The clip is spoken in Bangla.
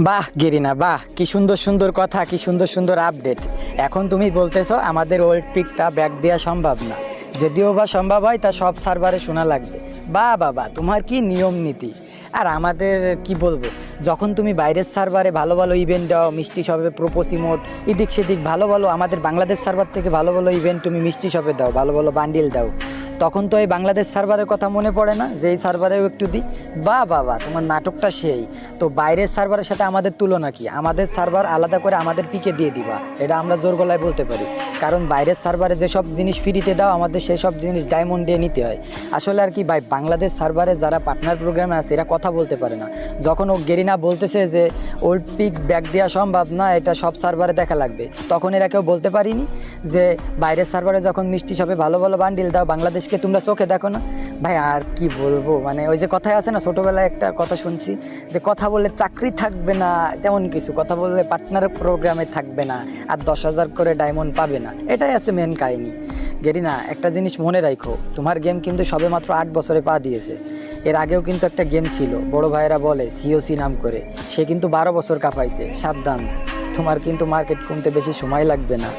বাহ গেরিনা, বাহ, কি সুন্দর সুন্দর কথা, কি সুন্দর সুন্দর আপডেট। এখন তুমি বলতেছো আমাদের ওল্ড পিকটা ব্যাক দেওয়া সম্ভব না, যদিও বা সম্ভব হয় তা সব সার্ভারে শোনা লাগবে। বাহ বাবা, তোমার কি নিয়ম নীতি। আর আমাদের কি বলবো, যখন তুমি বাইরের সার্ভারে ভালো ভালো ইভেন্ট দাও, মিষ্টি শপে প্রোপোস ইমোট এদিক সেদিক ভালো ভালো, আমাদের বাংলাদেশ সার্ভার থেকে ভালো ভালো ইভেন্ট তুমি মিষ্টি শপে দাও, ভালো ভালো বান্ডিল দাও, তখন তো এই বাংলাদেশ সার্ভারের কথা মনে পড়ে না যে এই সার্ভারেও একটু দিই। বা বাবা, তোমার নাটকটা সেই। তো বাইরের সার্ভারের সাথে আমাদের তুলনা কি? আমাদের সার্ভার আলাদা করে আমাদের পিকে দিয়ে দিবা, এটা আমরা জোর গলায় বলতে পারি। কারণ বাইরের সার্ভারে যেসব জিনিস ফ্রিতে দাও, আমাদের সেই সব জিনিস ডায়মন্ড দিয়ে নিতে হয়। আসলে আর কি ভাই, বাংলাদেশ সার্ভারে যারা পার্টনার প্রোগ্রামে আছে এরা কথা বলতে পারে না। যখন ও গেরিনা বলতেছে যে ওল্ড পিক ব্যাক দেওয়া সম্ভব না, এটা সব সার্ভারে দেখা লাগবে, তখন এরা কেউ বলতে পারিনি যে বাইরের সার্ভারে যখন মিষ্টি শপে ভালো ভালো বান্ডিল দাও, বাংলাদেশকে তোমরা চোখে দেখো না। ভাই আর কি বলবো, মানে ওই যে কথায় আছে না, ছোটোবেলায় একটা কথা শুনছি যে কথা বললে চাকরি থাকবে না, তেমন কিছু, কথা বললে পার্টনার প্রোগ্রামে থাকবে না, আর 10,000 করে ডায়মন্ড পাবে না, এটাই আছে মেন কাহিনী। গেরিনা, একটা জিনিস মনে রাখো, তোমার গেম কিন্তু সবে মাত্র 8 বছরে পা দিয়েছে। এর আগেও কিন্তু একটা গেম ছিল, বড় ভাইয়েরা বলে সিওসি নাম করে, সে কিন্তু 12 বছর কাঁপাইছে। সাবধান, তোমার কিন্তু মার্কেট কমতে বেশি সময় লাগবে না।